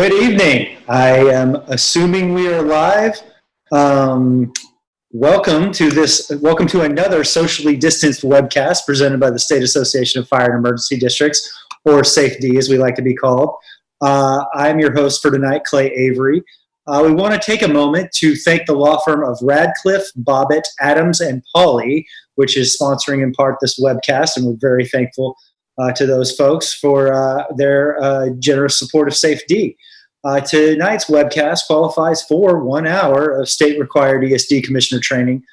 Good evening. I am assuming we are live. Welcome to another socially distanced webcast presented by the State Association of Fire and Emergency Districts, or SAFE-D as we like to be called. I'm your host for tonight, Clay Avery. We want to take a moment to thank the law firm of Radcliffe, Bobbitt, Adams, and Pauley, which is sponsoring in part this webcast, and we're very thankful to those folks for their generous support of SAFE-D. Tonight's webcast qualifies for 1 hour of state-required ESD commissioner training.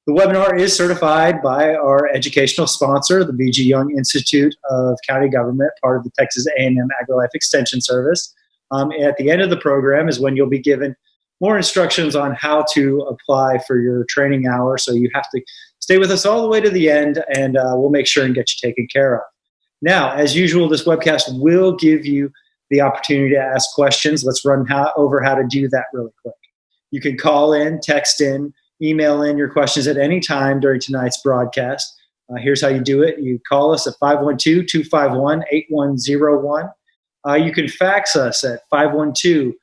The webinar is certified by our educational sponsor, the V.G. Young Institute of County Government, part of the Texas A&M AgriLife Extension Service. At the end of the program is when you'll be given more instructions on how to apply for your training hour. So you have to stay with us all the way to the end, and we'll make sure and get you taken care of. Now, as usual, this webcast will give you the opportunity to ask questions. Let's run over how to do that really quick. You can call in, text in, email in your questions at any time during tonight's broadcast. Here's how you do it. You call us at 512-251-8101. You can fax us at 512-251-8152.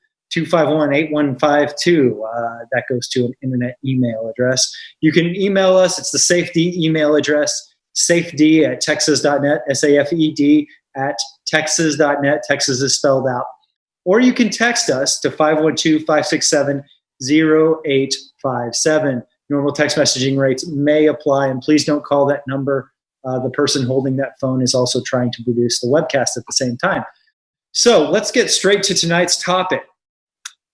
That goes to an internet email address. You can email us. It's the SAFE-D email address, safed@texas.net, SAFED at texas.net. Texas is spelled out. Or you can text us to 512-567-0857. Normal text messaging rates may apply, and please don't call that number. The person holding that phone is also trying to produce the webcast at the same time. So let's get straight to tonight's topic.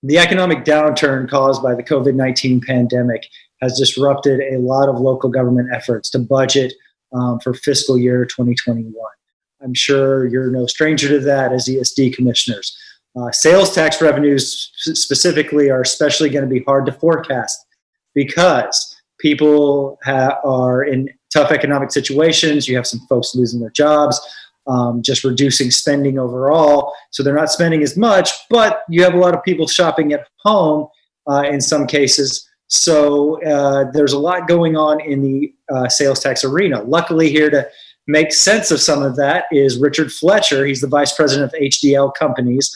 The economic downturn caused by the COVID-19 pandemic has disrupted a lot of local government efforts to budget for fiscal year 2021. I'm sure you're no stranger to that as ESD commissioners. Sales tax revenues specifically are especially going to be hard to forecast because people are in tough economic situations. You have some folks losing their jobs, just reducing spending overall. So they're not spending as much, but you have a lot of people shopping at home in some cases. So there's a lot going on in the sales tax arena. Luckily, here to make sense of some of that is Richard Fletcher. He's the vice president of HdL Companies.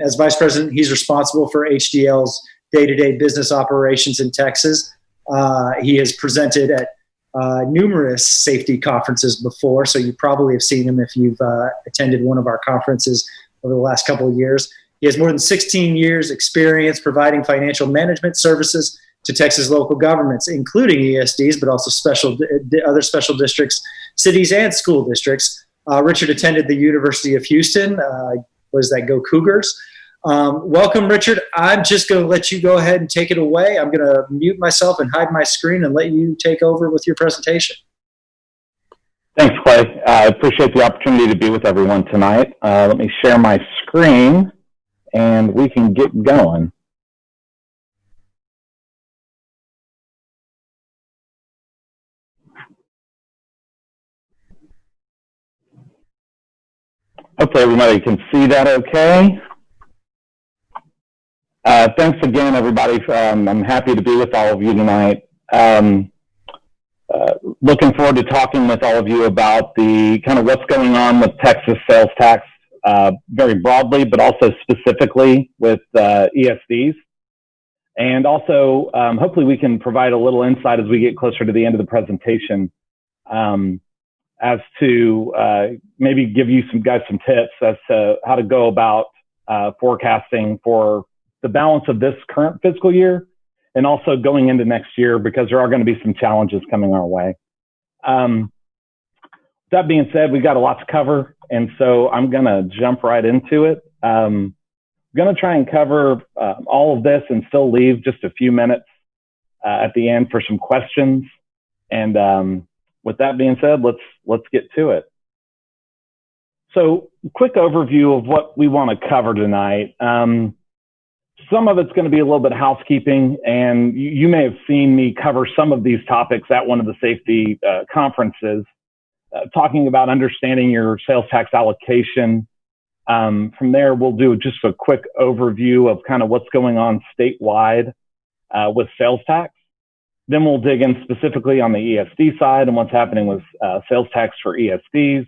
As vice president, he's responsible for HdL's day-to-day business operations in Texas. He has presented at numerous safety conferences before, so you probably have seen him if you've attended one of our conferences over the last couple of years. He has more than 16 years experience providing financial management services to Texas local governments, including ESDs, but also other special districts, cities, and school districts. Richard attended the University of Houston. Go Cougars? Welcome, Richard. I'm just going to let you go ahead and take it away. I'm going to mute myself and hide my screen and let you take over with your presentation. Thanks, Clay. I appreciate the opportunity to be with everyone tonight. Let me share my screen, and we can get going. Hopefully everybody can see that okay. Thanks again, everybody. I'm happy to be with all of you tonight. Looking forward to talking with all of you about the kind of what's going on with Texas sales tax very broadly, but also specifically with ESDs. And also, hopefully we can provide a little insight as we get closer to the end of the presentation as to maybe give you guys some tips as to how to go about forecasting for the balance of this current fiscal year and also going into next year, because there are going to be some challenges coming our way. That being said, we've got a lot to cover, and so I'm going to jump right into it. I'm going to try and cover all of this and still leave just a few minutes at the end for some questions. And with that being said, let's get to it. So, quick overview of what we want to cover tonight. Some of it's going to be a little bit housekeeping, and you may have seen me cover some of these topics at one of the safety conferences, talking about understanding your sales tax allocation. From there, we'll do just a quick overview of kind of what's going on statewide with sales tax. Then we'll dig in specifically on the ESD side and what's happening with sales tax for ESDs.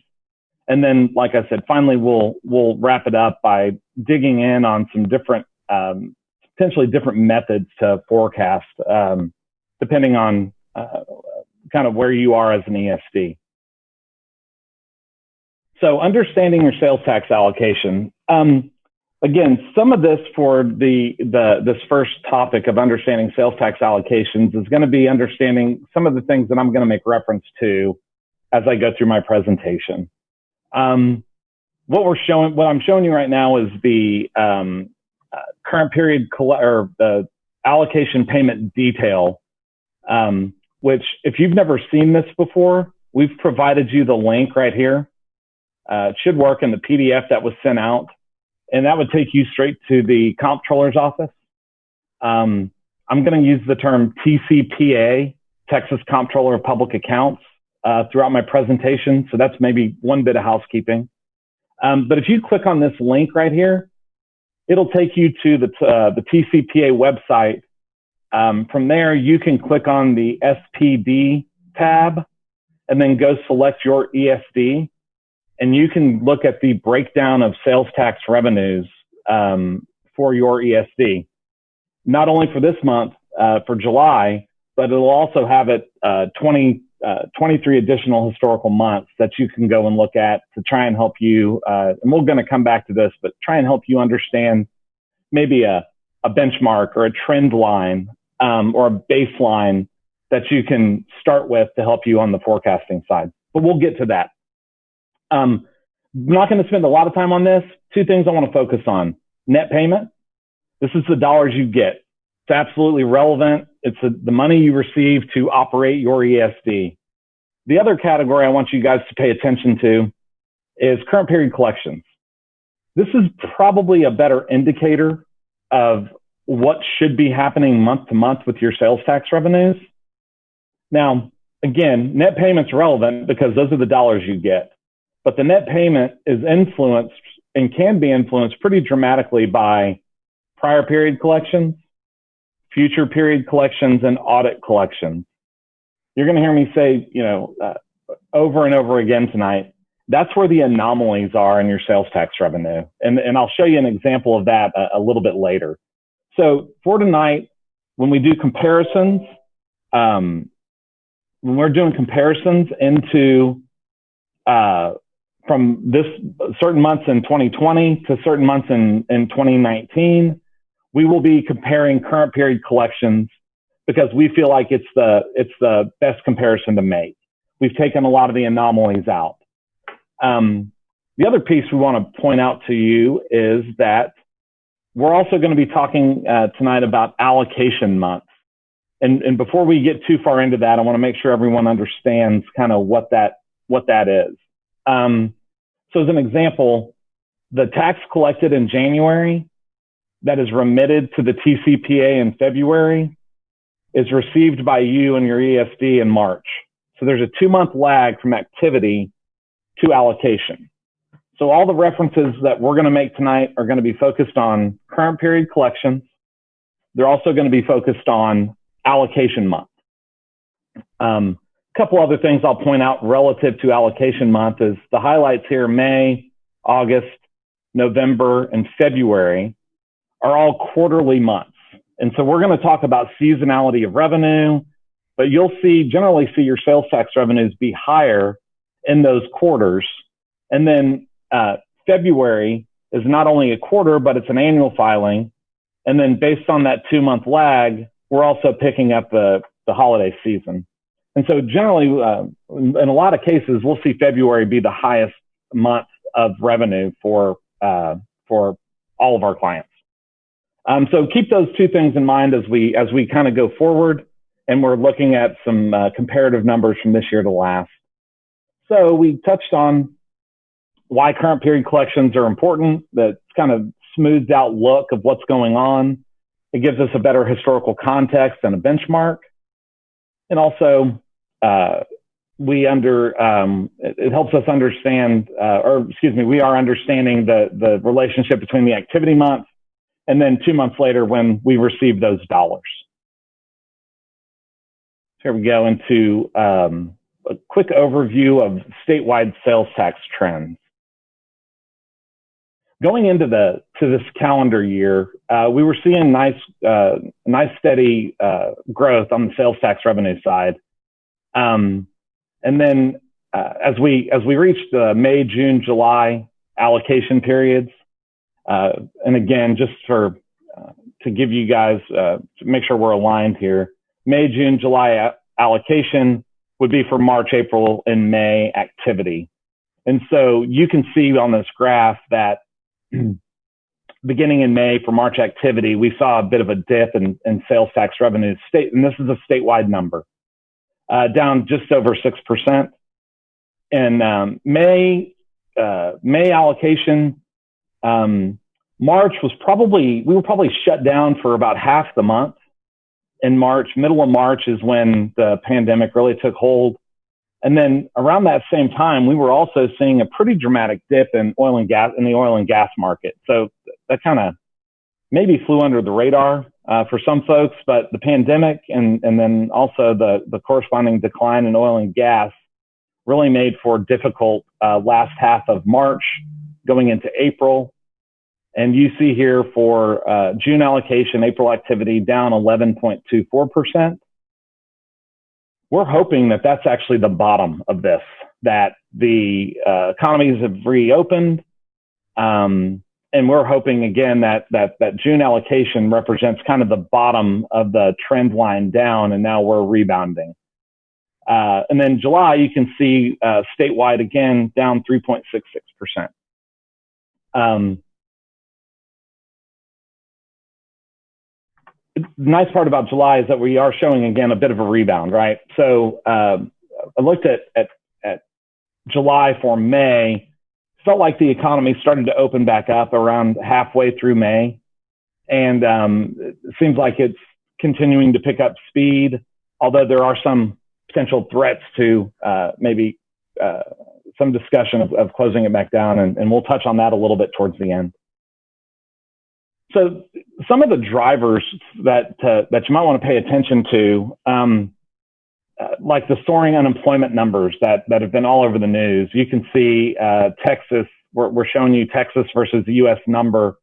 And then, like I said, finally, we'll wrap it up by digging in on some different, potentially different methods to forecast, depending on kind of where you are as an ESD. So understanding your sales tax allocation. Again, some of this for this first topic of understanding sales tax allocations is going to be understanding some of the things that I'm going to make reference to as I go through my presentation. What I'm showing you right now is the current period or the allocation payment detail, which if you've never seen this before, we've provided you the link right here. It should work in the PDF that was sent out, and that would take you straight to the comptroller's office. I'm going to use the term TCPA, Texas Comptroller of Public Accounts, throughout my presentation. So that's maybe one bit of housekeeping. But if you click on this link right here, it'll take you to the TCPA website. From there, you can click on the SPD tab and then go select your ESD. And you can look at the breakdown of sales tax revenues for your ESD, not only for this month, for July, but it'll also have it 23 additional historical months that you can go and look at to try and help you. And we're going to come back to this, but try and help you understand maybe a benchmark or a trend line or a baseline that you can start with to help you on the forecasting side. But we'll get to that. I'm not going to spend a lot of time on this. Two things I want to focus on. Net payment. This is the dollars you get. It's absolutely relevant. It's the money you receive to operate your ESD. The other category I want you guys to pay attention to is current period collections. This is probably a better indicator of what should be happening month to month with your sales tax revenues. Now, again, net payment's relevant because those are the dollars you get. But the net payment is influenced and can be influenced pretty dramatically by prior period collections, future period collections, and audit collections. You're going to hear me say, over and over again tonight, that's where the anomalies are in your sales tax revenue. And I'll show you an example of that a little bit later. So for tonight, when we do comparisons, when we're doing comparisons into from this certain months in 2020 to certain months in 2019, we will be comparing current period collections because we feel like it's the best comparison to make. We've taken a lot of the anomalies out. The other piece we want to point out to you is that we're also going to be talking tonight about allocation months. And before we get too far into that, I want to make sure everyone understands kind of what that is. So as an example, the tax collected in January that is remitted to the TCPA in February is received by you and your ESD in March. So there's a 2-month lag from activity to allocation. So all the references that we're going to make tonight are going to be focused on current period collections. They're also going to be focused on allocation month. Couple other things I'll point out relative to allocation month is the highlights here, May, August, November, and February are all quarterly months. And so we're going to talk about seasonality of revenue, but you'll generally see your sales tax revenues be higher in those quarters. And then February is not only a quarter, but it's an annual filing. And then based on that 2-month lag, we're also picking up the holiday season. And so generally, in a lot of cases, we'll see February be the highest month of revenue for all of our clients. So keep those two things in mind as we kind of go forward, and we're looking at some comparative numbers from this year to last. So we touched on why current period collections are important. That kind of smooths out look of what's going on. It gives us a better historical context and a benchmark. And also, it helps us understand, we are understanding the relationship between the activity month and then 2 months later when we receive those dollars. Here we go into a quick overview of statewide sales tax trends. going into this calendar year, we were seeing nice steady growth on the sales tax revenue side. And then as we reached the May, June, July allocation periods, and again, just to give you guys to make sure we're aligned here, May, June, July allocation would be for March, April, and May activity. And so you can see on this graph that beginning in May for March activity, we saw a bit of a dip in sales tax revenues. And this is a statewide number, down just over 6%. And May allocation, March was we were probably shut down for about half the month. In March, middle of March is when the pandemic really took hold. And then around that same time, we were also seeing a pretty dramatic dip in the oil and gas market. So that kind of maybe flew under the radar for some folks, but the pandemic and then also the corresponding decline in oil and gas really made for difficult last half of March going into April. And you see here for June allocation, April activity down 11.24%. We're hoping that that's actually the bottom of this, that the economies have reopened. And we're hoping, again, that June allocation represents kind of the bottom of the trend line down, and now we're rebounding. And then July, you can see statewide, again, down 3.66%. The nice part about July is that we are showing, again, a bit of a rebound, right? So I looked at July for May, felt like the economy started to open back up around halfway through May. And it seems like it's continuing to pick up speed, although there are some potential threats to maybe some discussion of closing it back down. And we'll touch on that a little bit towards the end. So some of the drivers that you might want to pay attention to, like the soaring unemployment numbers that have been all over the news. You can see Texas, we're showing you Texas versus the U.S. number.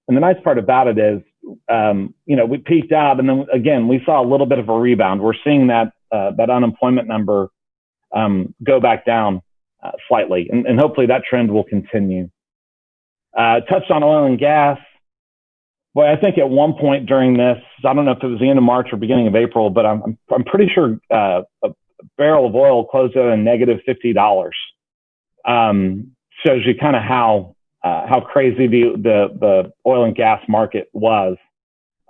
And the nice part about it is, we peaked out, and then again, we saw a little bit of a rebound. We're seeing that unemployment number go back down slightly, and hopefully that trend will continue. Touched on oil and gas. Boy, I think at one point during this, I don't know if it was the end of March or beginning of April, but I'm pretty sure a barrel of oil closed at a negative $50. Shows you kind of how crazy the oil and gas market was.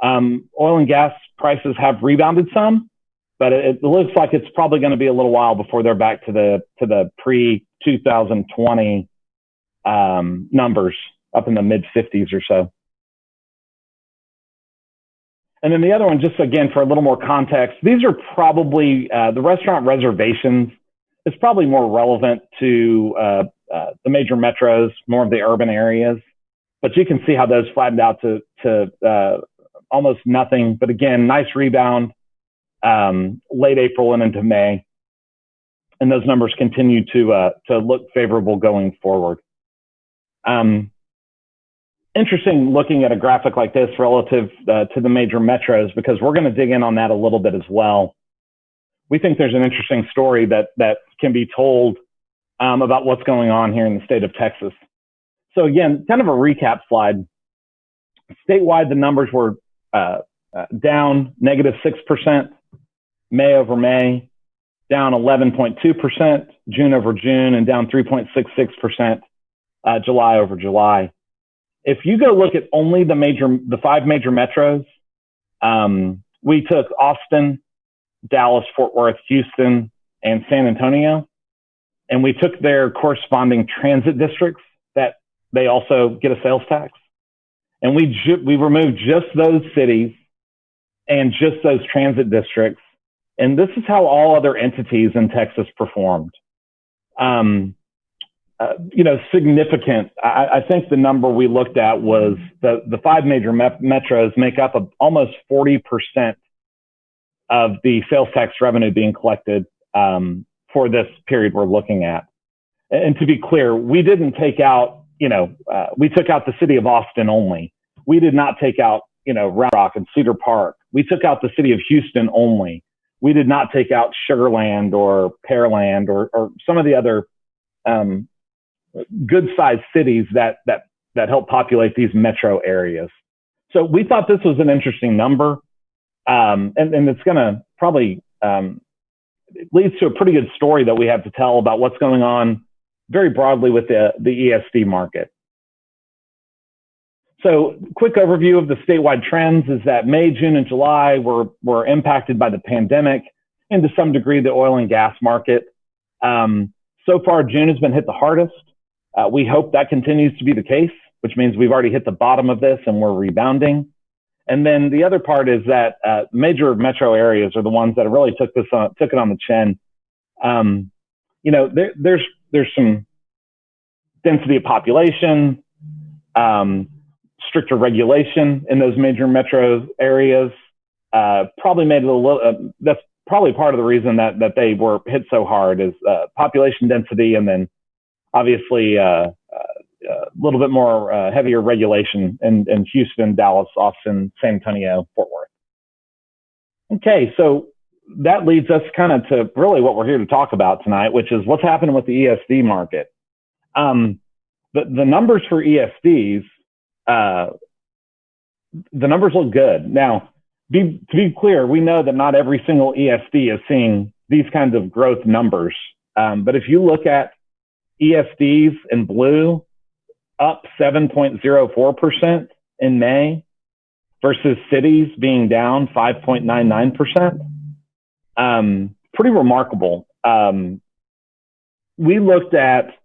Oil and gas prices have rebounded some, but it looks like it's probably going to be a little while before they're back to the pre-2020 numbers up in the mid 50s or so. And then the other one, just again, for a little more context, these are probably the restaurant reservations is probably more relevant to the major metros, more of the urban areas. But you can see how those flattened out to almost nothing. But again, nice rebound late April and into May. And those numbers continue to look favorable going forward. Interesting looking at a graphic like this relative to the major metros, because we're going to dig in on that a little bit as well. We think there's an interesting story that can be told about what's going on here in the state of Texas. So again, kind of a recap slide. Statewide, the numbers were down negative 6%, May over May, down 11.2%, June over June, and down 3.66% July over July. If you go look at only the 5 major metros, we took Austin, Dallas, Fort Worth, Houston, and San Antonio, and we took their corresponding transit districts that they also get a sales tax. And we removed just those cities and just those transit districts. And this is how all other entities in Texas performed. Significant. I think the number we looked at was the 5 major metros make up almost 40% of the sales tax revenue being collected for this period we're looking at. And to be clear, we didn't take out we took out the city of Austin only. We did not take out, Round Rock and Cedar Park. We took out the city of Houston only. We did not take out Sugar Land or Pearland or some of the other good-sized cities that help populate these metro areas. So we thought this was an interesting number, and it's going to probably it leads to a pretty good story that we have to tell about what's going on very broadly with the ESD market. So quick overview of the statewide trends is that May, June, and July were impacted by the pandemic and to some degree the oil and gas market. So far, June has been hit the hardest. We hope that continues to be the case, which means we've already hit the bottom of this and we're rebounding. And then the other part is that major metro areas are the ones that really took it on the chin. There's some density of population, stricter regulation in those major metro areas. Probably made it a little. That's probably part of the reason that they were hit so hard is population density, and then obviously a little bit more heavier regulation in Houston, Dallas, Austin, San Antonio, Fort Worth. Okay, so that leads us kind of to really what we're here to talk about tonight, which is what's happening with the ESD market. The numbers for ESDs, the numbers look good. Now, to be clear, we know that not every single ESD is seeing these kinds of growth numbers. But if you look at ESDs in blue, up 7.04% in May versus cities being down 5.99%. Pretty remarkable. We looked at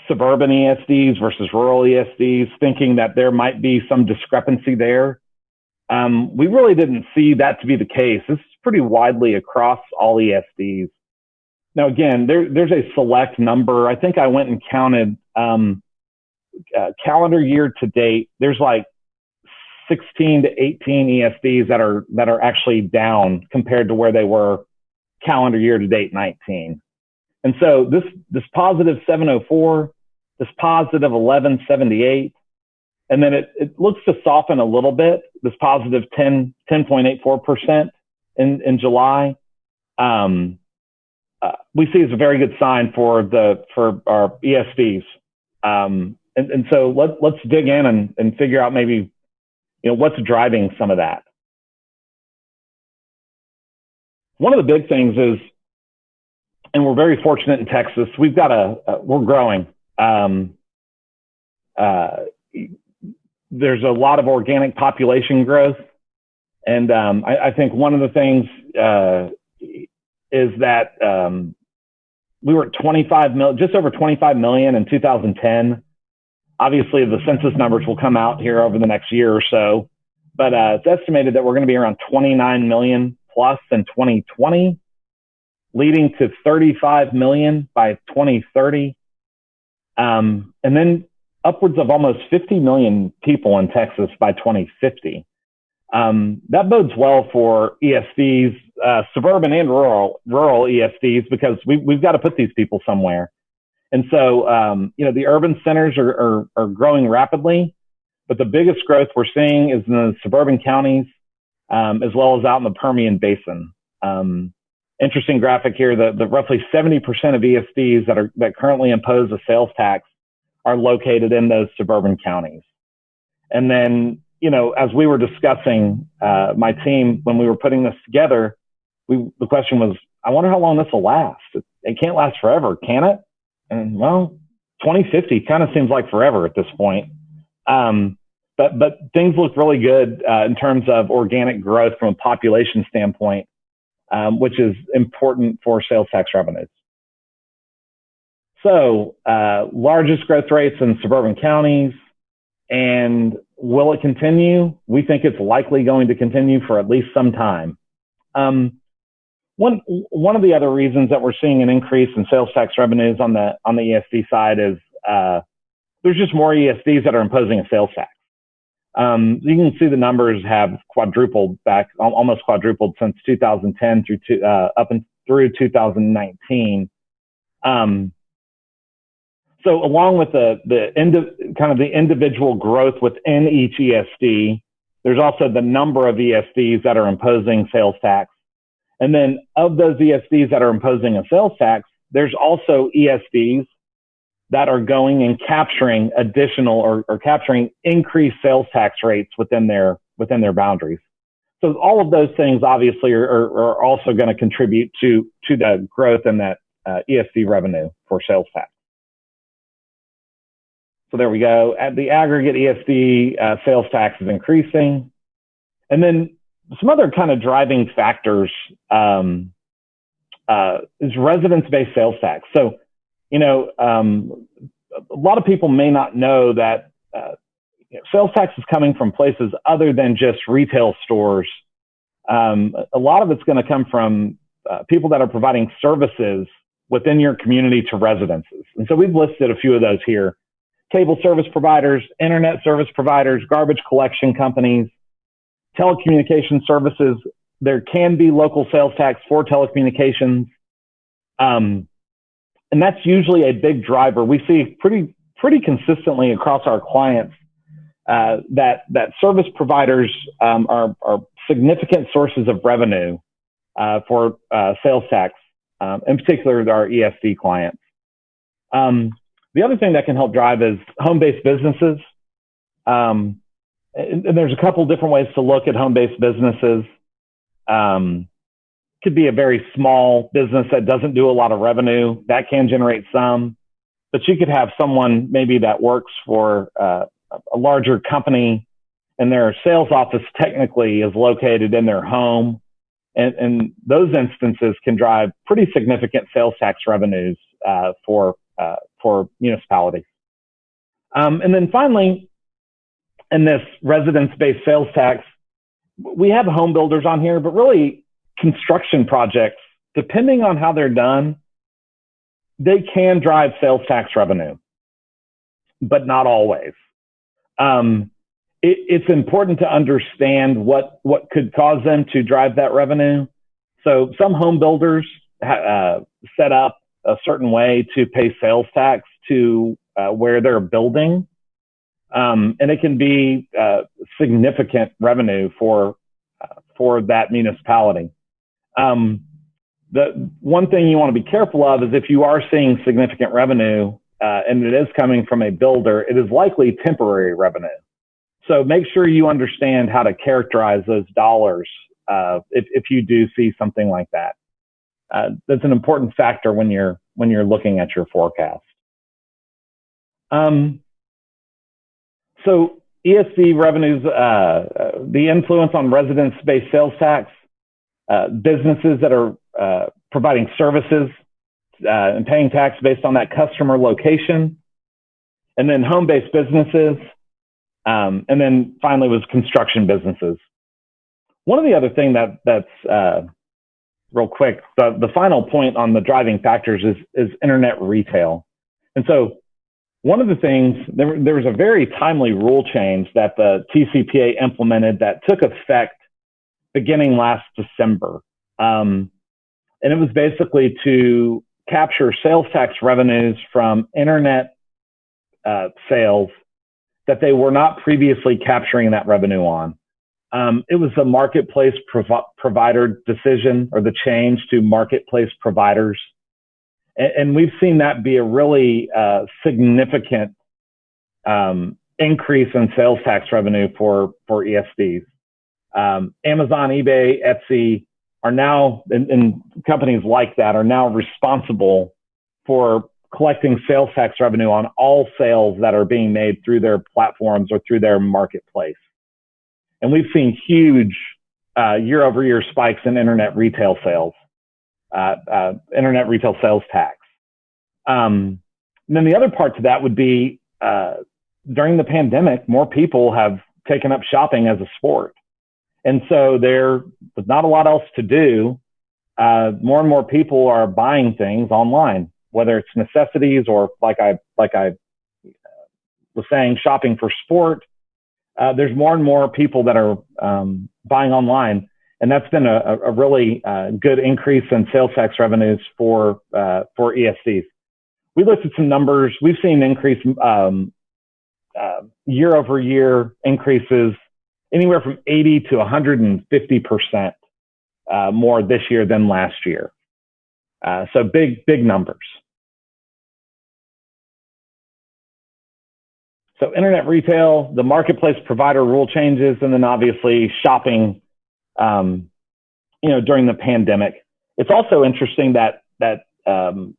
suburban ESDs versus rural ESDs, thinking that there might be some discrepancy there. We really didn't see that to be the case. This is pretty widely across all ESDs. Now, again, there's a select number. I think I went and counted calendar year to date. There's like 16 to 18 ESDs that are actually down compared to where they were calendar year to date 19. And so this positive 704, this positive 1178, and then it looks to soften a little bit, this positive 10.84% in July. We see as a very good sign for our ESDs. And so let's dig in and figure out maybe, what's driving some of that. One of the big things is, and we're very fortunate in Texas, we're growing. There's a lot of organic population growth. And I think one of the things is that we were at 25 million, just over 25 million in 2010. Obviously, the census numbers will come out here over the next year or so, but it's estimated that we're going to be around 29 million plus in 2020, leading to 35 million by 2030, and then upwards of almost 50 million people in Texas by 2050. That bodes well for ESDs, suburban and rural ESDs, because we've got to put these people somewhere. And so, the urban centers are growing rapidly, but the biggest growth we're seeing is in the suburban counties, as well as out in the Permian Basin. Interesting graphic here, the roughly 70% of ESDs that currently impose a sales tax are located in those suburban counties. And then, as we were discussing, my team, when we were putting this together, the question was, I wonder how long this will last. It can't last forever, can it? And well, 2050 kind of seems like forever at this point. But things look really good in terms of organic growth from a population standpoint, which is important for sales tax revenues. So largest growth rates in suburban counties. And will it continue? We think it's likely going to continue for at least some time. One of the other reasons that we're seeing an increase in sales tax revenues on the ESD side is there's just more ESDs that are imposing a sales tax. You can see the numbers have almost quadrupled since 2010 up and through 2019. So along with kind of the individual growth within each ESD, there's also the number of ESDs that are imposing sales tax. And then of those ESDs that are imposing a sales tax, there's also ESDs that are going and capturing additional or capturing increased sales tax rates within their boundaries. So all of those things obviously are also going to contribute to the growth in that ESD revenue for sales tax. So there we go. At the aggregate ESD sales tax is increasing. And then some other kind of driving factors is residence-based sales tax. So, a lot of people may not know that sales tax is coming from places other than just retail stores. A lot of it's going to come from people that are providing services within your community to residences. And so we've listed a few of those here. Cable service providers, internet service providers, garbage collection companies, telecommunication services. There can be local sales tax for telecommunications. And that's usually a big driver. We see pretty consistently across our clients that service providers are significant sources of revenue for sales tax, in particular our ESD clients. The other thing that can help drive is home-based businesses. And there's a couple different ways to look at home-based businesses. Could be a very small business that doesn't do a lot of revenue. That can generate some. But you could have someone maybe that works for a larger company and their sales office technically is located in their home. And those instances can drive pretty significant sales tax revenues for municipalities. And then finally, in this residence-based sales tax, we have home builders on here, but really construction projects, depending on how they're done, they can drive sales tax revenue, but not always. It's important to understand what could cause them to drive that revenue. So some home builders set up a certain way to pay sales tax to where they're building. And it can be significant revenue for that municipality. The one thing you want to be careful of is if you are seeing significant revenue and it is coming from a builder, it is likely temporary revenue. So make sure you understand how to characterize those dollars if you do see something like that. That's an important factor when you're looking at your forecast. So ESD revenues, the influence on residence-based sales tax, businesses that are providing services and paying tax based on that customer location, and then home-based businesses, and then finally was construction businesses. One of the other thing that's real quick, the final point on the driving factors is internet retail. And so one of the things, there was a very timely rule change that the TCPA implemented that took effect beginning last December. And it was basically to capture sales tax revenues from internet sales that they were not previously capturing that revenue on. It was a marketplace provider decision, or the change to marketplace providers. And we've seen that be a really significant increase in sales tax revenue for ESDs. Amazon, eBay, Etsy are now, and companies like that are now responsible for collecting sales tax revenue on all sales that are being made through their platforms or through their marketplace. And we've seen huge year-over-year spikes in internet retail sales, internet retail sales tax. And then the other part to that would be during the pandemic, more people have taken up shopping as a sport. And so there was not a lot else to do. More and more people are buying things online, whether it's necessities or like I was saying, shopping for sport. There's more and more people that are buying online, and that's been a really good increase in sales tax revenues for ESDs. we looked at some numbers. We've seen increase year over year increases anywhere from 80 to 150% more this year than last year. So big numbers. So internet retail, the marketplace provider rule changes, and then obviously shopping, during the pandemic. It's also interesting that the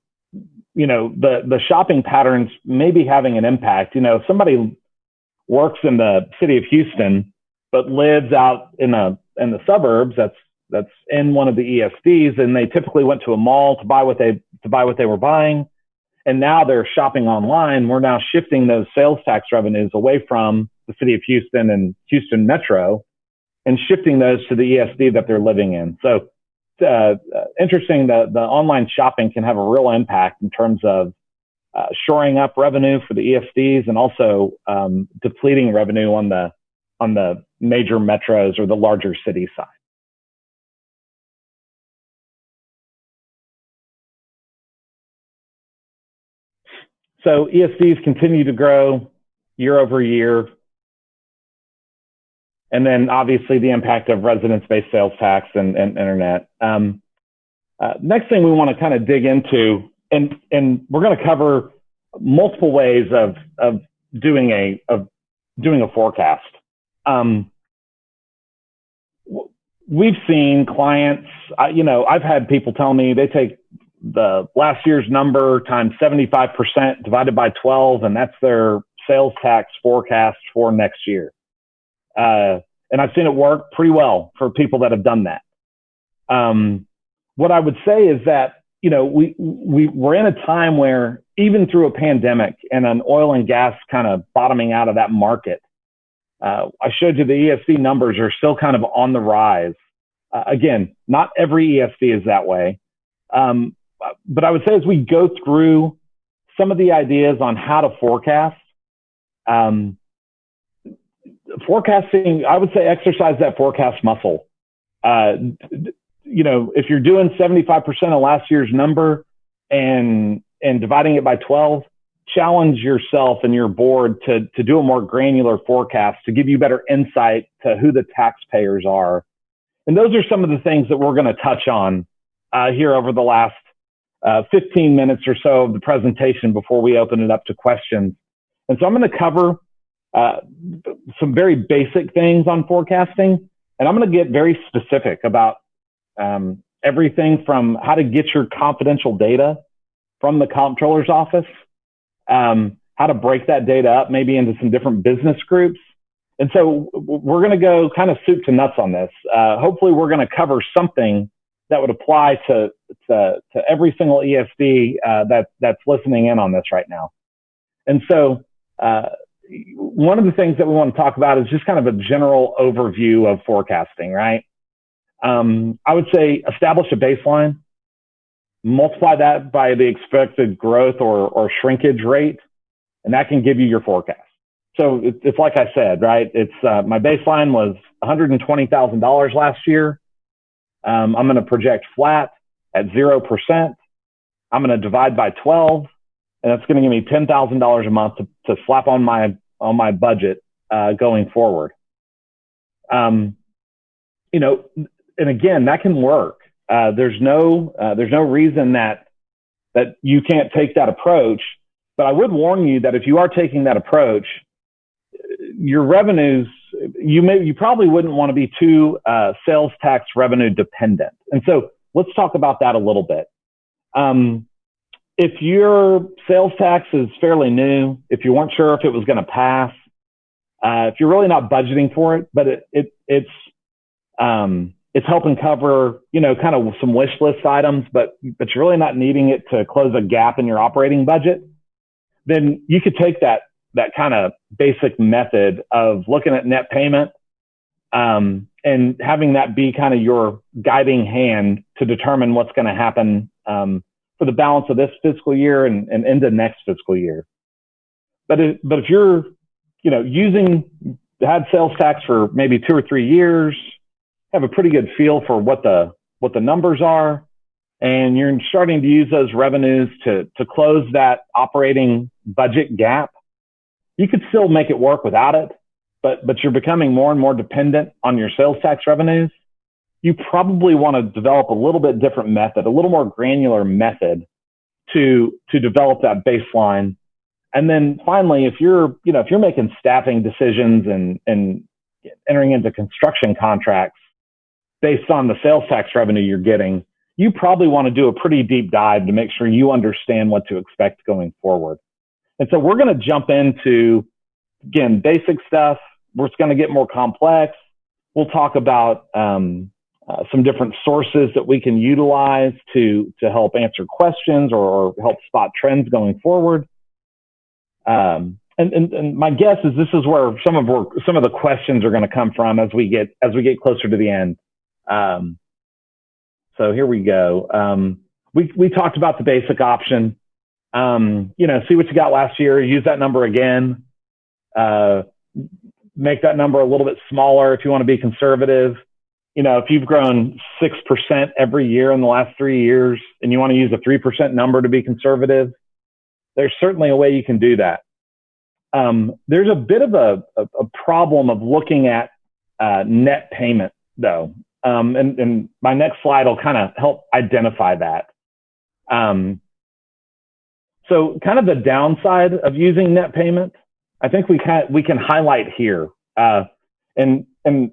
shopping patterns may be having an impact. If somebody works in the city of Houston but lives out in the suburbs, that's in one of the ESDs, and they typically went to a mall to buy what they were buying, and now they're shopping online. We're now shifting those sales tax revenues away from the city of Houston and Houston Metro and shifting those to the ESD that they're living in. So interesting that the online shopping can have a real impact in terms of shoring up revenue for the ESDs and also depleting revenue on the major metros or the larger city side. So ESDs continue to grow year over year. And then obviously the impact of residence-based sales tax and internet. Next thing we want to kind of dig into, and we're going to cover multiple ways of doing a forecast. We've seen clients, I've had people tell me they take the last year's number times 75% divided by 12, and that's their sales tax forecast for next year. And I've seen it work pretty well for people that have done that. What I would say is that, we're in a time where even through a pandemic and an oil and gas kind of bottoming out of that market, I showed you the ESD numbers are still kind of on the rise. Again, not every ESD is that way. But I would say as we go through some of the ideas on how to forecast, forecasting, I would say exercise that forecast muscle. If you're doing 75% of last year's number and dividing it by 12, challenge yourself and your board to do a more granular forecast to give you better insight to who the taxpayers are. And those are some of the things that we're going to touch on here over the last 15 minutes or so of the presentation before we open it up to questions. And so I'm going to cover some very basic things on forecasting, and I'm going to get very specific about everything from how to get your confidential data from the comptroller's office, how to break that data up maybe into some different business groups. And so we're going to go kind of soup to nuts on this. Hopefully we're going to cover something that would apply to every single ESD that's listening in on this right now. And so one of the things that we want to talk about is just kind of a general overview of forecasting, right? I would say establish a baseline, multiply that by the expected growth or shrinkage rate, and that can give you your forecast. So it's like I said, right? It's my baseline was $120,000 last year. I'm going to project flat at 0%. I'm going to divide by 12, and that's going to give me $10,000 a month to slap on my budget going forward. And again, that can work. There's no reason that you can't take that approach. But I would warn you that if you are taking that approach, your revenues, you probably wouldn't want to be too sales tax revenue dependent. And so let's talk about that a little bit. If your sales tax is fairly new, if you weren't sure if it was going to pass, if you're really not budgeting for it, but it's helping cover, kind of some wish list items, but you're really not needing it to close a gap in your operating budget, then you could take that kind of basic method of looking at net payment, and having that be kind of your guiding hand to determine what's going to happen, for the balance of this fiscal year and into next fiscal year. But if you're, had sales tax for maybe 2 or 3 years, have a pretty good feel for what the numbers are, and you're starting to use those revenues to close that operating budget gap. You could still make it work without it, but you're becoming more and more dependent on your sales tax revenues. You probably want to develop a little bit different method, a little more granular method to develop that baseline. And then finally, if you're making staffing decisions and entering into construction contracts based on the sales tax revenue you're getting, you probably want to do a pretty deep dive to make sure you understand what to expect going forward. And so we're going to jump into, again, basic stuff. We're going to get more complex. We'll talk about some different sources that we can utilize to help answer questions or help spot trends going forward. And my guess is this is where some of the questions are going to come from as we get closer to the end. So here we go. We talked about the basic option. See what you got last year. Use that number again. Make that number a little bit smaller if you want to be conservative. If you've grown 6% every year in the last 3 years and you want to use a 3% number to be conservative, there's certainly a way you can do that. There's a bit of a problem of looking at net payment, though. And my next slide will kind of help identify that. So kind of the downside of using net payment, I think we can highlight here. And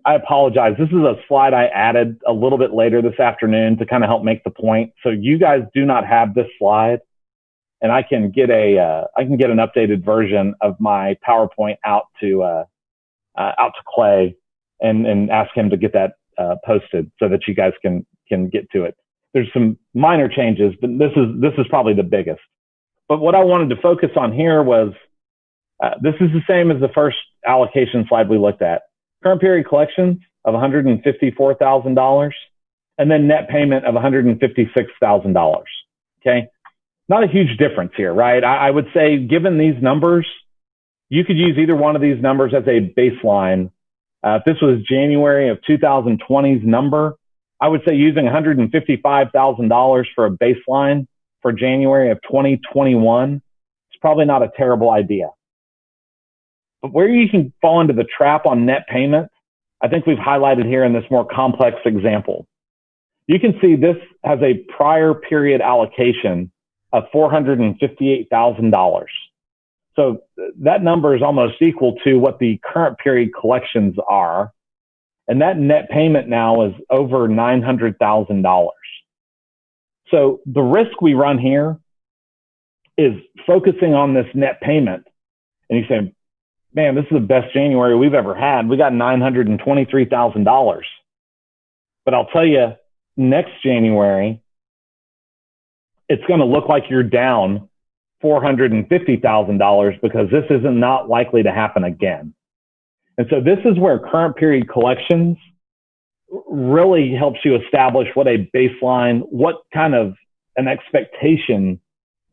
I apologize. This is a slide I added a little bit later this afternoon to kind of help make the point. So you guys do not have this slide, and I can get an updated version of my PowerPoint out to Clay and ask him to get that posted so that you guys can get to it. There's some minor changes, but this is probably the biggest. But what I wanted to focus on here was this is the same as the first allocation slide we looked at. Current period collections of $154,000 and then net payment of $156,000. Okay. Not a huge difference here, right? I would say given these numbers, you could use either one of these numbers as a baseline. If this was January of 2020's number, I would say using $155,000 for a baseline for January of 2021 is probably not a terrible idea. But where you can fall into the trap on net payment, I think we've highlighted here in this more complex example. You can see this has a prior period allocation of $458,000. So that number is almost equal to what the current period collections are. And that net payment now is over $900,000. So the risk we run here is focusing on this net payment. And you say, man, this is the best January we've ever had. We got $923,000. But I'll tell you, next January, it's going to look like you're down $450,000 because this is not likely to happen again. And so this is where current period collections really helps you establish what a baseline, what kind of an expectation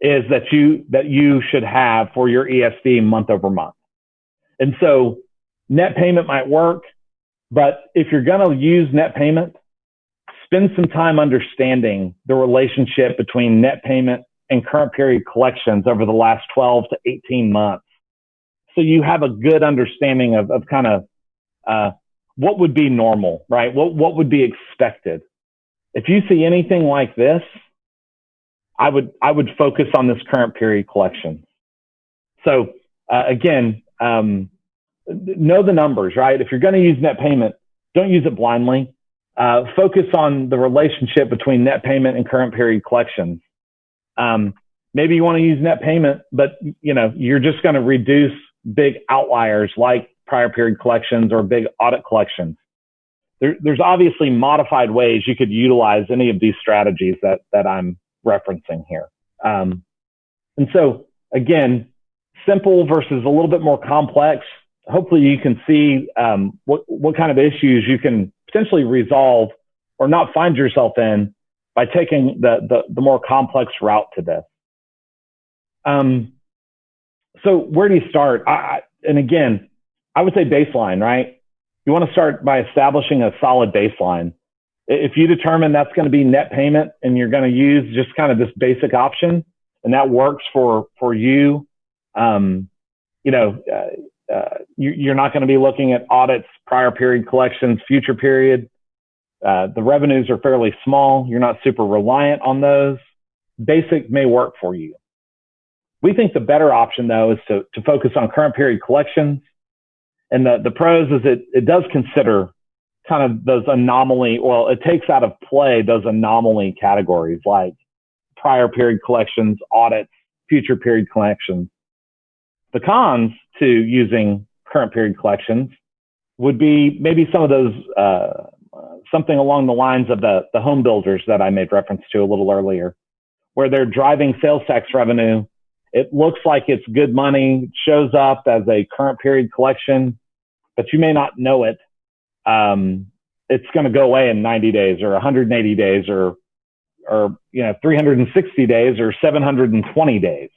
is that you should have for your ESD month over month. And so net payment might work, but if you're going to use net payment, spend some time understanding the relationship between net payment and current period collections over the last 12 to 18 months. So you have a good understanding of kind of what would be normal, right? What would be expected. If you see anything like this, I would focus on this current period collection. So again, know the numbers, right? If you're going to use net payment, don't use it blindly. Focus on the relationship between net payment and current period collections. Maybe you want to use net payment, but you're just going to reduce big outliers like prior period collections or big audit collections. There's obviously modified ways you could utilize any of these strategies that I'm referencing here. And so again, simple versus a little bit more complex. Hopefully you can see what kind of issues you can potentially resolve or not find yourself in by taking the more complex route to this. So where do you start? And again, I would say baseline, right? You want to start by establishing a solid baseline. If you determine that's going to be net payment and you're going to use just kind of this basic option and that works for you, you're not going to be looking at audits, prior period collections, future period. The revenues are fairly small. You're not super reliant on those. Basic may work for you. We think the better option, though, is to focus on current period collections. And the pros is it does consider kind of those it takes out of play those anomaly categories like prior period collections, audits, future period collections. The cons to using current period collections would be maybe some of those, something along the lines of the home builders that I made reference to a little earlier, where they're driving sales tax revenue. It looks like it's good money, shows up as a current period collection, but you may not know it. It's going to go away in 90 days or 180 days or 360 days or 720 days.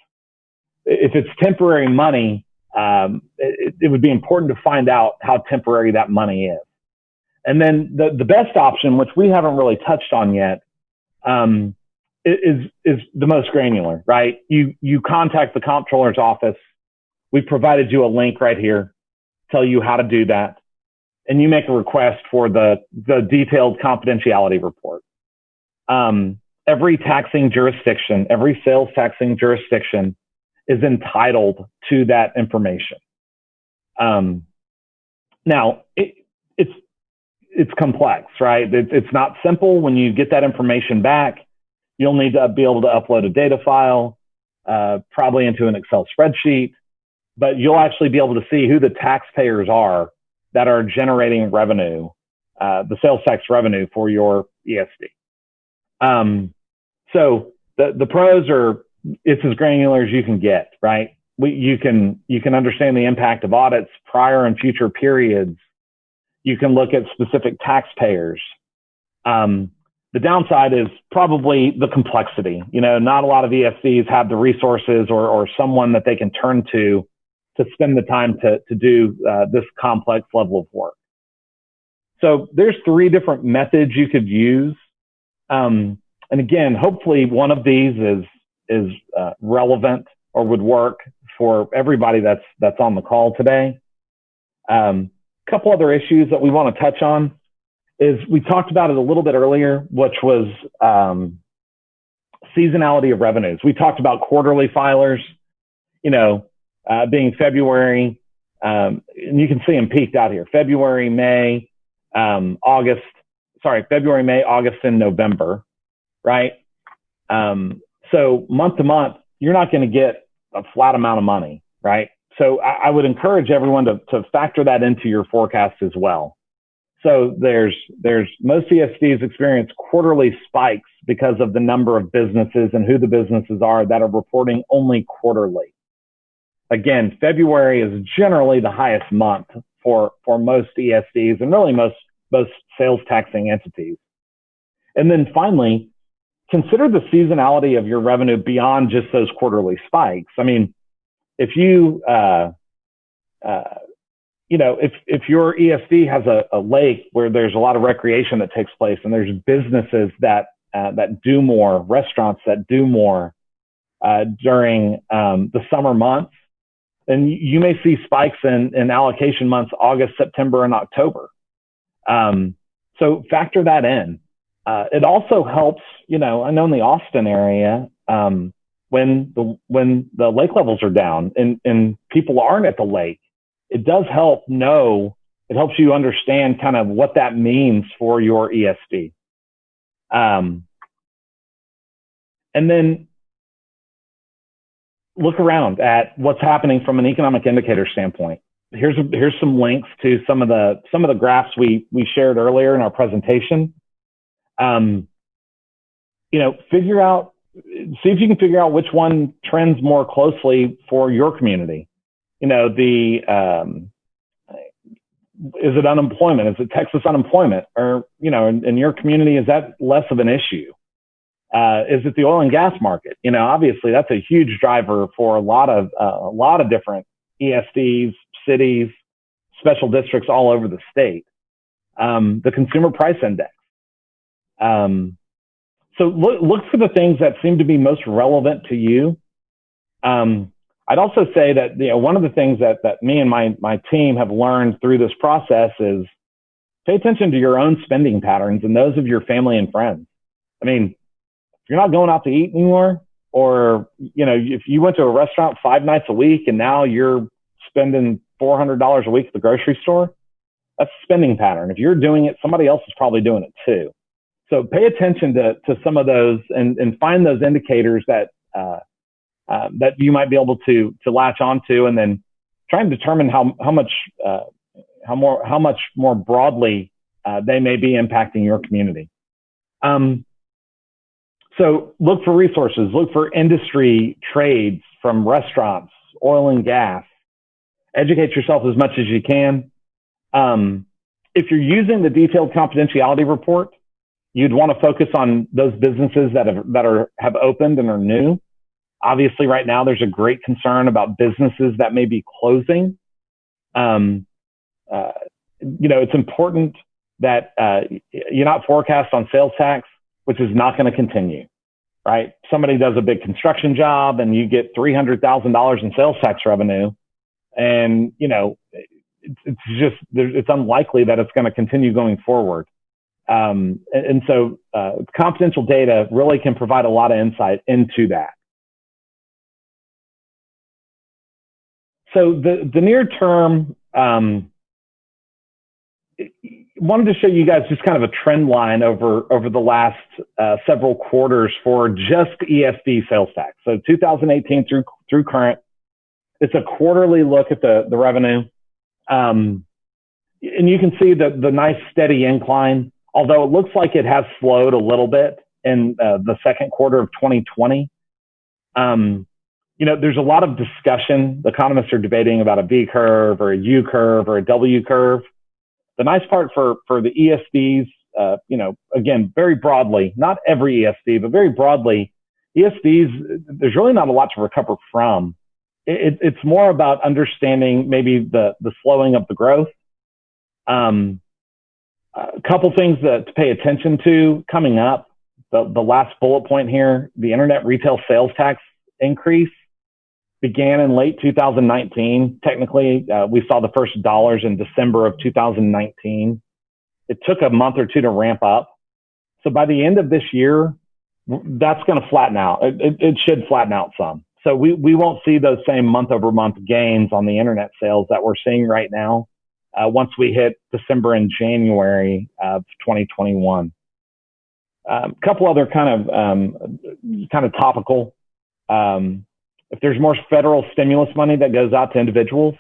If it's temporary money, it would be important to find out how temporary that money is. And then the best option, which we haven't really touched on yet, is the most granular, right? You contact the comptroller's office. We provided you a link right here, tell you how to do that. And you make a request for the detailed confidentiality report. Every taxing jurisdiction, every sales taxing jurisdiction is entitled to that information. Now, it's complex, right? It's not simple. When you get that information back, you'll need to be able to upload a data file, probably into an Excel spreadsheet, but you'll actually be able to see who the taxpayers are that are generating revenue, the sales tax revenue for your ESD. So the pros are, it's as granular as you can get, right? You can understand the impact of audits, prior and future periods. You can look at specific taxpayers. The downside is probably the complexity. Not a lot of ESDs have the resources or someone that they can turn to spend the time to do this complex level of work. So there's 3 different methods you could use. And again, hopefully one of these is relevant or would work for everybody that's on the call today. Couple other issues that we want to touch on is we talked about it a little bit earlier, which was seasonality of revenues. We talked about quarterly filers, being February, and you can see them peaked out here. February, May, August, and November, right? So month to month, you're not going to get a flat amount of money, right? So I would encourage everyone to factor that into your forecast as well. So there's most ESDs experience quarterly spikes because of the number of businesses and who the businesses are that are reporting only quarterly. Again, February is generally the highest month for most ESDs and really most sales taxing entities. And then finally, consider the seasonality of your revenue beyond just those quarterly spikes. I mean, if you, if your ESD has a lake where there's a lot of recreation that takes place and there's businesses that do more, restaurants that do more during the summer months, then you may see spikes in allocation months, August, September, and October. So factor that in. It also helps, I know in the Austin area, when the lake levels are down and people aren't at the lake, it does help it helps you understand kind of what that means for your ESD. And then look around at what's happening from an economic indicator standpoint. Here's some links to some of the graphs we shared earlier in our presentation. See if you can figure out which one trends more closely for your community. Is it unemployment? Is it Texas unemployment? Or, in your community, is that less of an issue? Is it the oil and gas market? Obviously that's a huge driver for a lot of different ESDs, cities, special districts all over the state. The consumer price index. So look for the things that seem to be most relevant to you. I'd also say that, one of the things that me and my team have learned through this process is pay attention to your own spending patterns and those of your family and friends. I mean, if you're not going out to eat anymore, or, if you went to a restaurant 5 nights a week and now you're spending $400 a week at the grocery store, that's a spending pattern. If you're doing it, somebody else is probably doing it too. So pay attention to some of those and find those indicators that you might be able to latch onto, and then try and determine how much more broadly they may be impacting your community. So look for resources, look for industry trades from restaurants, oil and gas. Educate yourself as much as you can. If you're using the detailed confidentiality report, you'd want to focus on those businesses that have opened and are new. Obviously, right now, there's a great concern about businesses that may be closing. It's important that you not forecast on sales tax, which is not going to continue, right? Somebody does a big construction job and you get $300,000 in sales tax revenue, and, it's unlikely that it's going to continue going forward. So confidential data really can provide a lot of insight into that. So the near term, wanted to show you guys just kind of a trend line over the last several quarters for just ESD sales tax. So 2018 through current. It's a quarterly look at the revenue. And you can see the nice steady incline, although it looks like it has slowed a little bit in the second quarter of 2020. There's a lot of discussion. The economists are debating about a V curve or a U curve or a W curve. The nice part for the ESDs, again, very broadly, not every ESD, but very broadly, ESDs, there's really not a lot to recover from. It's more about understanding maybe the slowing of the growth. A couple things to pay attention to coming up. The last bullet point here, the internet retail sales tax increase began in late 2019. Technically, we saw the first dollars in December of 2019. It took a month or two to ramp up. So by the end of this year, that's going to flatten out. It should flatten out some. So we won't see those same month over month gains on the internet sales that we're seeing right now once we hit December and January of 2021. A couple other kind of topical. If there's more federal stimulus money that goes out to individuals,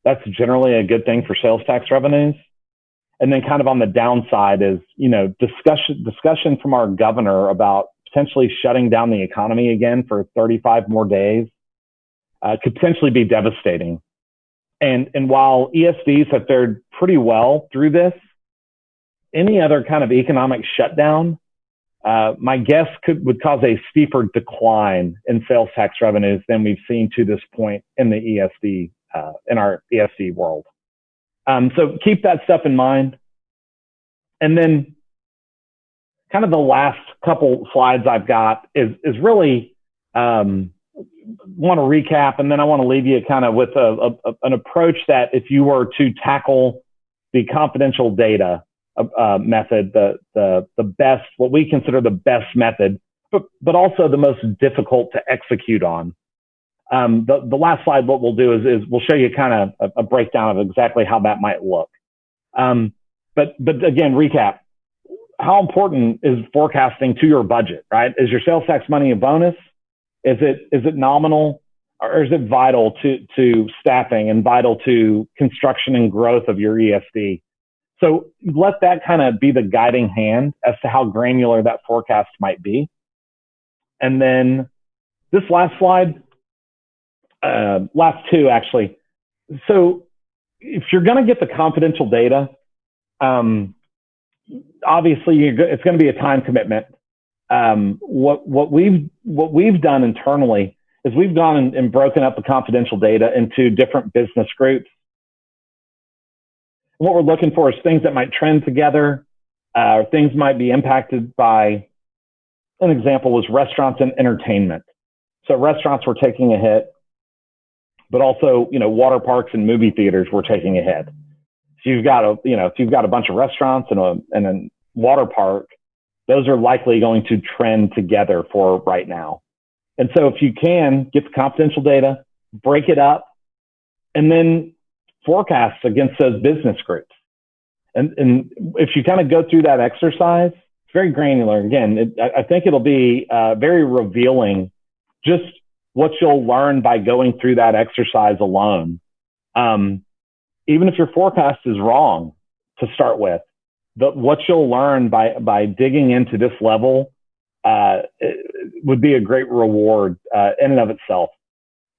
that's generally a good thing for sales tax revenues. And then kind of on the downside is, discussion from our governor about potentially shutting down the economy again for 35 more days could potentially be devastating. And while ESDs have fared pretty well through this, any other kind of economic shutdown, my guess would cause a steeper decline in sales tax revenues than we've seen to this point in the ESD, in our ESD world. So keep that stuff in mind. And then kind of the last couple slides I've got is really, want to recap, and then I want to leave you kind of with an approach that if you were to tackle the confidential data method, the best, what we consider the best method, but also the most difficult to execute on. The last slide, what we'll do is we'll show you kind of a breakdown of exactly how that might look. But again, recap. How important is forecasting to your budget, right? Is your sales tax money a bonus? Is it nominal, or is it vital to staffing and vital to construction and growth of your ESD? So let that kind of be the guiding hand as to how granular that forecast might be. And then this last slide, last two actually. So if you're going to get the confidential data, obviously it's going to be a time commitment. What we've done internally is we've gone and broken up the confidential data into different business groups. What we're looking for is things that might trend together, Things might be impacted by, an example was restaurants and entertainment. So restaurants were taking a hit, but also, water parks and movie theaters were taking a hit. So if you've got a bunch of restaurants and a water park, those are likely going to trend together for right now. And so if you can get the confidential data, break it up, and then forecast against those business groups. And if you kind of go through that exercise, it's very granular. Again, I think it'll be very revealing just what you'll learn by going through that exercise alone. Even if your forecast is wrong to start with, what you'll learn by digging into this level would be a great reward in and of itself.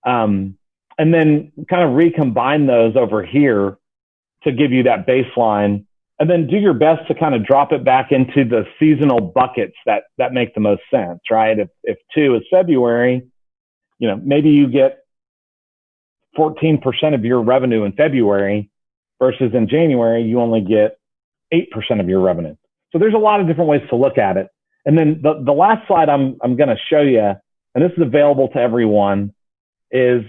And then kind of recombine those over here to give you that baseline, and then do your best to kind of drop it back into the seasonal buckets that make the most sense, right? If 2 is February, maybe you get 14% of your revenue in February versus in January, you only get 8% of your revenue. So there's a lot of different ways to look at it. And then the last slide I'm going to show you, and this is available to everyone, is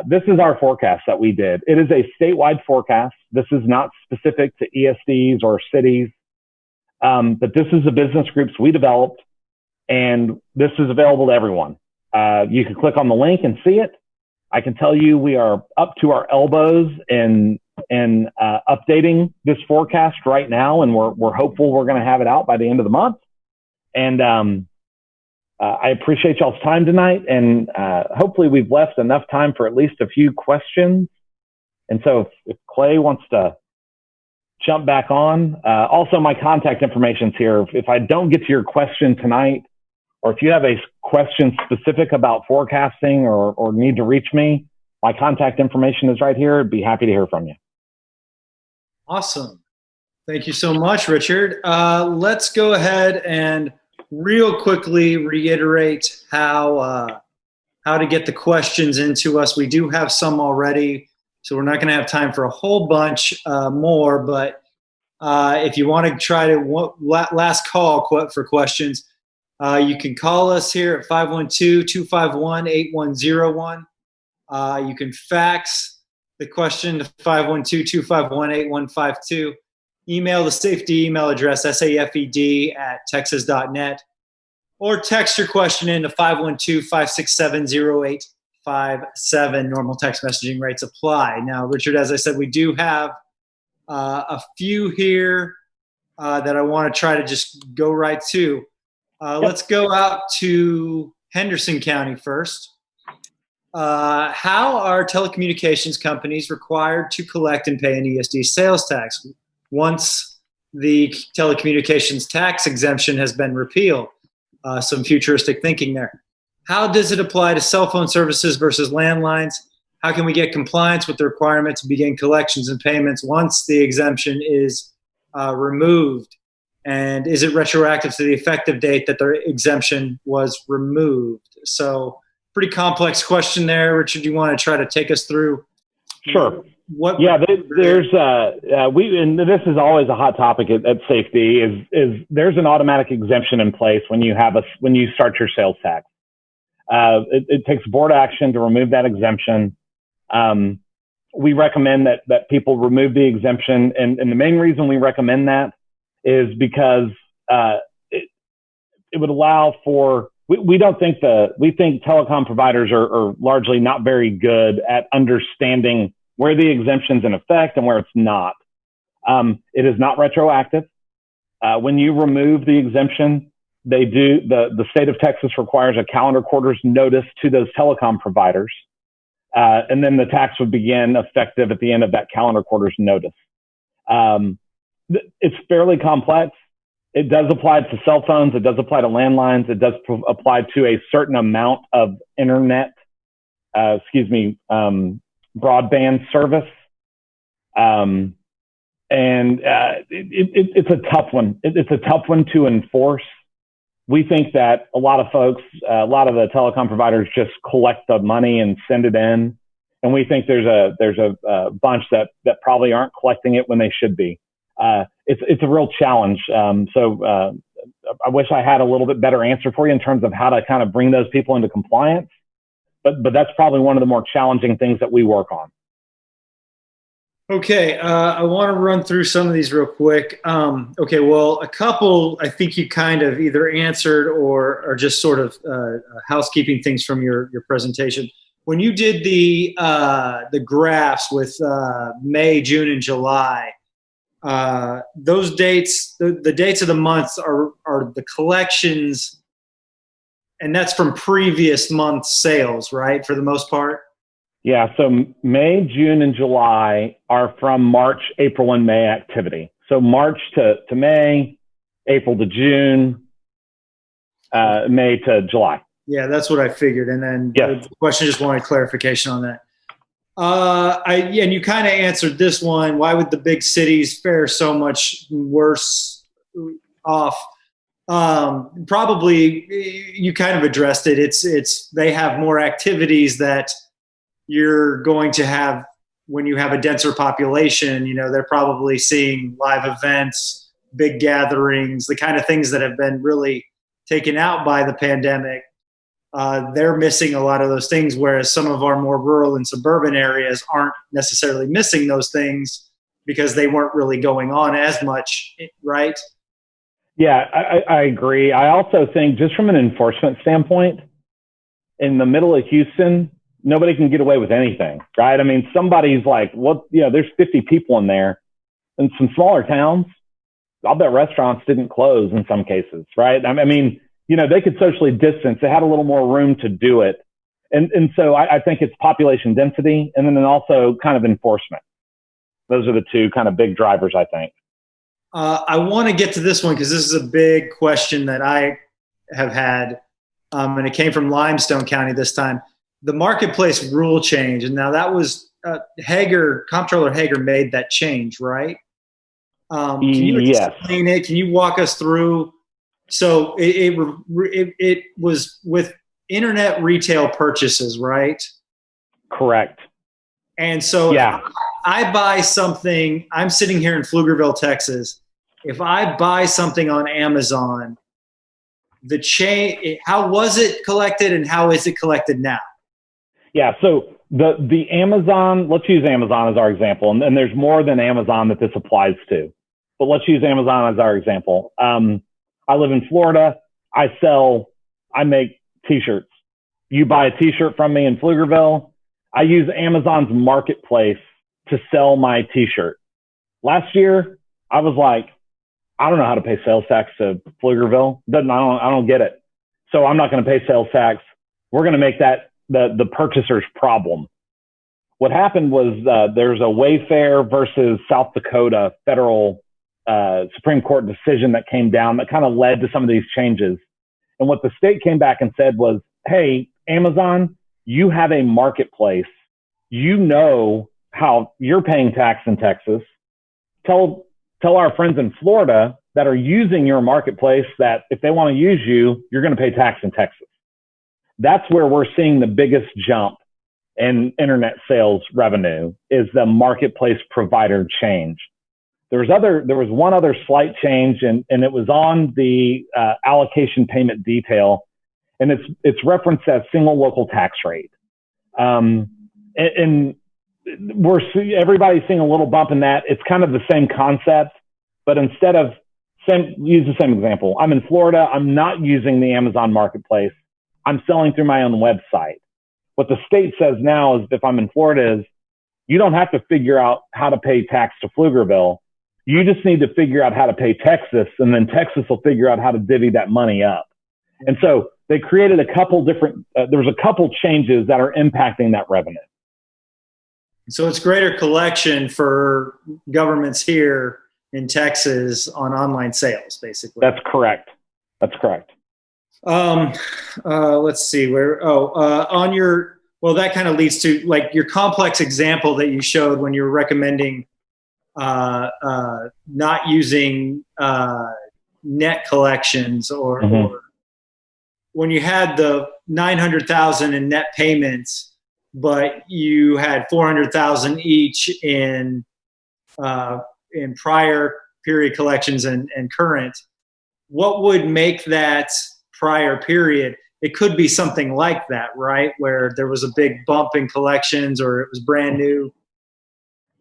this is our forecast that we did. It is a statewide forecast. This is not specific to ESDs or cities, but this is the business groups we developed, and this is available to everyone. You can click on the link and see it. I can tell you we are up to our elbows in updating this forecast right now, and we're hopeful we're going to have it out by the end of the month. And I appreciate y'all's time tonight, and hopefully we've left enough time for at least a few questions. And so if Clay wants to jump back on, also my contact information's here. If I don't get to your question tonight, or if you have a question specific about forecasting or need to reach me, my contact information is right here. I'd be happy to hear from you. Awesome. Thank you so much, Richard. Let's go ahead and real quickly reiterate how to get the questions into us. We do have some already, so we're not going to have time for a whole bunch more, but if you want to try to last call for questions, you can call us here at 512-251-8101. You can fax the question to 512-251-8152. Email the safety email address, safed@texas.net, or text your question in to 512-567-0857. Normal text messaging rates apply. Now, Richard, as I said, we do have a few here that I want to try to just go right to. Let's go out to Henderson County first. How are telecommunications companies required to collect and pay an ESD sales tax once the telecommunications tax exemption has been repealed? Some futuristic thinking there. How does it apply to cell phone services versus landlines? How can we get compliance with the requirement to begin collections and payments once the exemption is removed? And is it retroactive to the effective date that the exemption was removed? So pretty complex question there. Richard, do you want to try to take us through? Sure. There's and this is always a hot topic at safety is there's an automatic exemption in place when you start your sales tax. It takes board action to remove that exemption. We recommend that people remove the exemption, and the main reason we recommend that is because it would allow for. We think telecom providers are largely not very good at understanding where the exemption's in effect and where it's not. It is not retroactive. When you remove the exemption, the state of Texas requires a calendar quarter's notice to those telecom providers. And then the tax would begin effective at the end of that calendar quarter's notice. It's fairly complex. It does apply to cell phones. It does apply to landlines. It does apply to a certain amount of internet, broadband service. It's a tough one. It's a tough one to enforce. We think that a lot of folks, a lot of the telecom providers just collect the money and send it in. And we think there's a bunch that probably aren't collecting it when they should be. it's a real challenge. I wish I had a little bit better answer for you in terms of how to kind of bring those people into compliance. But that's probably one of the more challenging things that we work on. Okay, I want to run through some of these real quick. Okay, well, a couple I think you kind of either answered or are just sort of housekeeping things from your presentation. When you did the graphs with May, June, and July, those dates, the dates of the months are the collections, and that's from previous month's sales, right? For the most part. Yeah. So May, June, and July are from March, April, and May activity. So March to May, April to June, May to July. Yeah, that's what I figured. And then yes. The question, just wanted clarification on that. And you kind of answered this one. Why would the big cities fare so much worse off? Probably you kind of addressed it. It's they have more activities that you're going to have when you have a denser population. You know, they're probably seeing live events, big gatherings, the kind of things that have been really taken out by the pandemic. They're missing a lot of those things, whereas some of our more rural and suburban areas aren't necessarily missing those things because they weren't really going on as much, right? Yeah, I agree. I also think just from an enforcement standpoint, in the middle of Houston, nobody can get away with anything, right? I mean, somebody's like, what, there's 50 people in there. In some smaller towns, I'll bet restaurants didn't close in some cases, right? I mean, they could socially distance. They had a little more room to do it. And so I think it's population density and then also kind of enforcement. Those are the two kind of big drivers, I think. I want to get to this one because this is a big question that I have had, and it came from Limestone County this time. The marketplace rule change, and now that was Comptroller Hager made that change, right? Can you explain it? Can you walk us through? So it was with internet retail purchases, right? Correct. And so if I buy something, I'm sitting here in Pflugerville, Texas. If I buy something on Amazon, how was it collected and how is it collected now? Yeah, so the Amazon, let's use Amazon as our example, and there's more than Amazon that this applies to, but let's use Amazon as our example. I live in Florida. I make t-shirts. You buy a t-shirt from me in Pflugerville. I use Amazon's marketplace to sell my t-shirt. Last year, I was like, I don't know how to pay sales tax to Pflugerville. I don't get it. So I'm not going to pay sales tax. We're going to make that the purchaser's problem. What happened was there's a Wayfair versus South Dakota federal Supreme Court decision that came down that kind of led to some of these changes. And what the state came back and said was, hey, Amazon, you have a marketplace. You know how you're paying tax in Texas. Tell our friends in Florida that are using your marketplace that if they want to use you, you're going to pay tax in Texas. That's where we're seeing the biggest jump in internet sales revenue is the marketplace provider change. There was one other slight change, and it was on the allocation payment detail, and it's referenced as single local tax rate. And everybody's seeing a little bump in that. It's kind of the same concept, but instead of use the same example. I'm in Florida. I'm not using the Amazon marketplace. I'm selling through my own website. What the state says now is if I'm in Florida is you don't have to figure out how to pay tax to Pflugerville. You just need to figure out how to pay Texas, and then Texas will figure out how to divvy that money up. And so they created a couple different, there was a couple changes that are impacting that revenue. So it's greater collection for governments here in Texas on online sales, basically. That's correct. Let's see that kind of leads to like your complex example that you showed when you were recommending not using net collections or when you had the 900,000 in net payments, but you had 400,000 each in prior period collections and current, what would make that prior period? It could be something like that, right? Where there was a big bump in collections or it was brand new.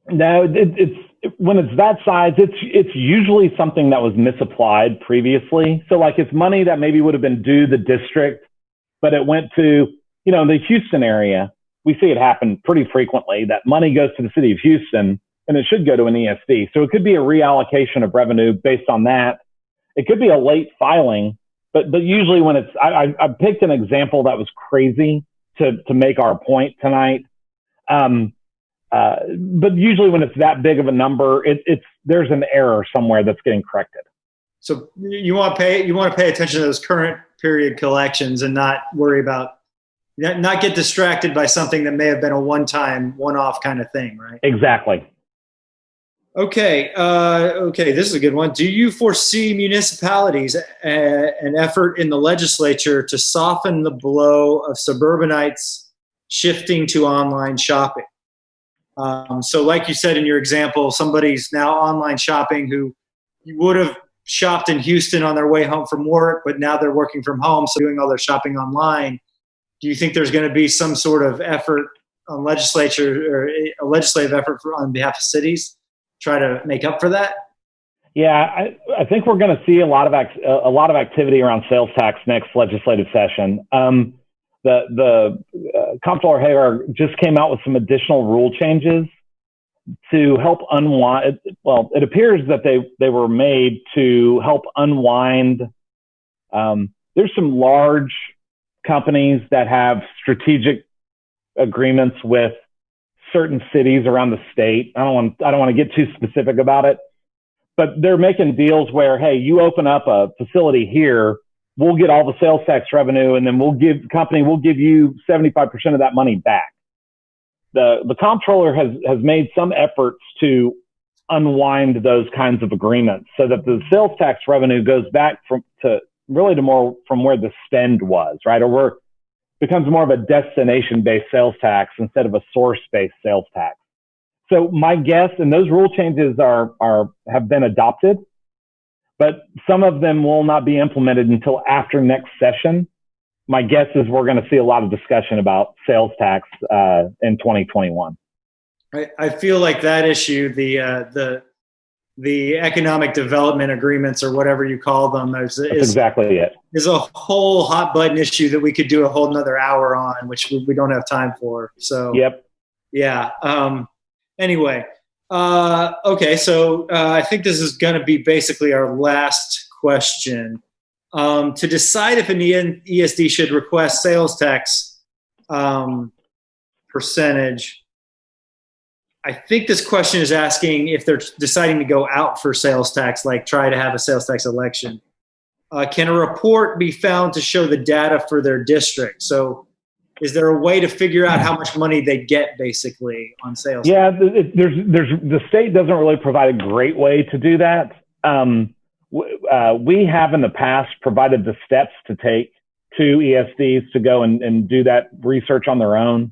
No, it's when it's that size, it's usually something that was misapplied previously. So like it's money that maybe would have been due the district, but it went to, the Houston area. We see it happen pretty frequently that money goes to the city of Houston and it should go to an ESD. So it could be a reallocation of revenue based on that. It could be a late filing, but usually when it's, I picked an example that was crazy to make our point tonight. But usually when it's that big of a number, there's an error somewhere that's getting corrected. So you want to pay attention to those current period collections and not worry about, not get distracted by something that may have been a one-off kind of thing, right? Exactly. Okay. This is a good one. Do you foresee municipalities an effort in the legislature to soften the blow of suburbanites shifting to online shopping? So like you said in your example, somebody's now online shopping who you would have shopped in Houston on their way home from work, but now they're working from home, so doing all their shopping online. Do you think there's going to be some sort of effort on legislature or a legislative effort on behalf of cities to try to make up for that? Yeah, I think we're going to see a lot of activity around sales tax next legislative session. The Comptroller Hagar just came out with some additional rule changes to help unwind. Well, it appears that they were made to help unwind. There's some large companies that have strategic agreements with certain cities around the state. I don't want to get too specific about it, but they're making deals where, hey, you open up a facility here, we'll get all the sales tax revenue, and then we'll give you 75% of that money back. The comptroller has made some efforts to unwind those kinds of agreements so that the sales tax revenue goes back to more from where the spend was, right? Or where it becomes more of a destination-based sales tax instead of a source-based sales tax. So my guess, and those rule changes have been adopted, but some of them will not be implemented until after next session. My guess is we're going to see a lot of discussion about sales tax in 2021. I feel like that issue, the economic development agreements or whatever you call them, That's exactly it. Is a whole hot button issue that we could do a whole nother hour on, which we don't have time for. So yep. Yeah. Anyway. Okay. So I think this is going to be basically our last question. To decide if an ESD should request sales tax percentage, I think this question is asking if they're deciding to go out for sales tax, like try to have a sales tax election. Can a report be found to show the data for their district? So is there a way to figure out how much money they get basically on sales? Yeah, the state doesn't really provide a great way to do that. We have in the past provided the steps to take to ESDs to go and do that research on their own.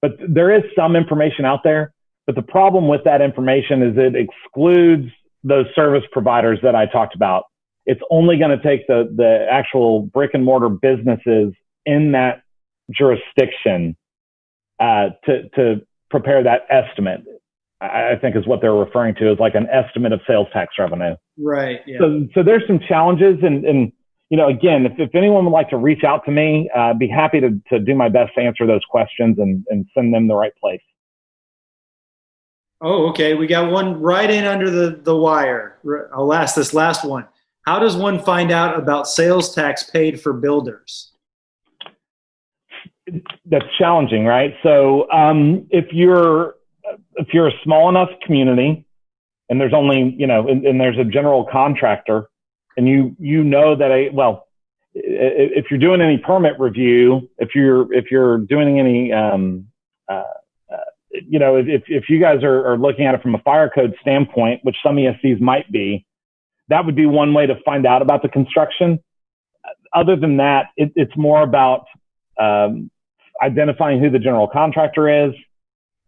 But there is some information out there. But the problem with that information is it excludes those service providers that I talked about. It's only going to take the actual brick and mortar businesses in that jurisdiction to prepare that estimate. I think is what they're referring to as like an estimate of sales tax revenue. Right. Yeah. So there's some challenges, and again, if anyone would like to reach out to me, I'd be happy to do my best to answer those questions and send them the right place. Oh, okay. We got one right in under the wire. I'll ask this last one. How does one find out about sales tax paid for builders? That's challenging, right? So if you're a small enough community and there's only, and there's a general contractor and you know that if you're doing any permit review, if you're doing any, if you guys are looking at it from a fire code standpoint, which some ESCs might be, that would be one way to find out about the construction. Other than that, it's more about identifying who the general contractor is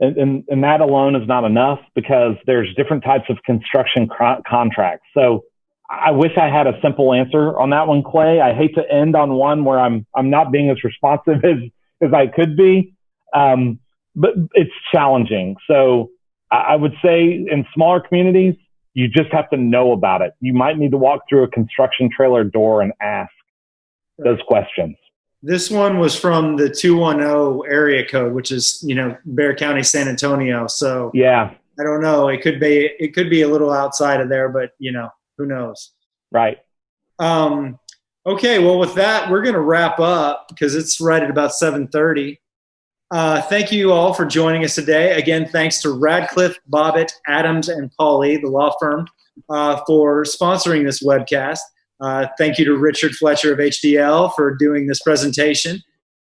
And that alone is not enough, because there's different types of construction contracts. So I wish I had a simple answer on that one, Clay. I hate to end on one where I'm not being as responsive as I could be. But it's challenging. So I would say in smaller communities, you just have to know about it. You might need to walk through a construction trailer door and ask those questions. This one was from the 210 area code, which is, Bexar County, San Antonio. So yeah, I don't know. It could be a little outside of there, but who knows? Right. Okay. Well, with that, we're going to wrap up because it's right at about 7:30. Thank you all for joining us today. Again, thanks to Radcliffe, Bobbitt, Adams, and Pauley, the law firm, for sponsoring this webcast. Thank you to Richard Fletcher of HdL for doing this presentation.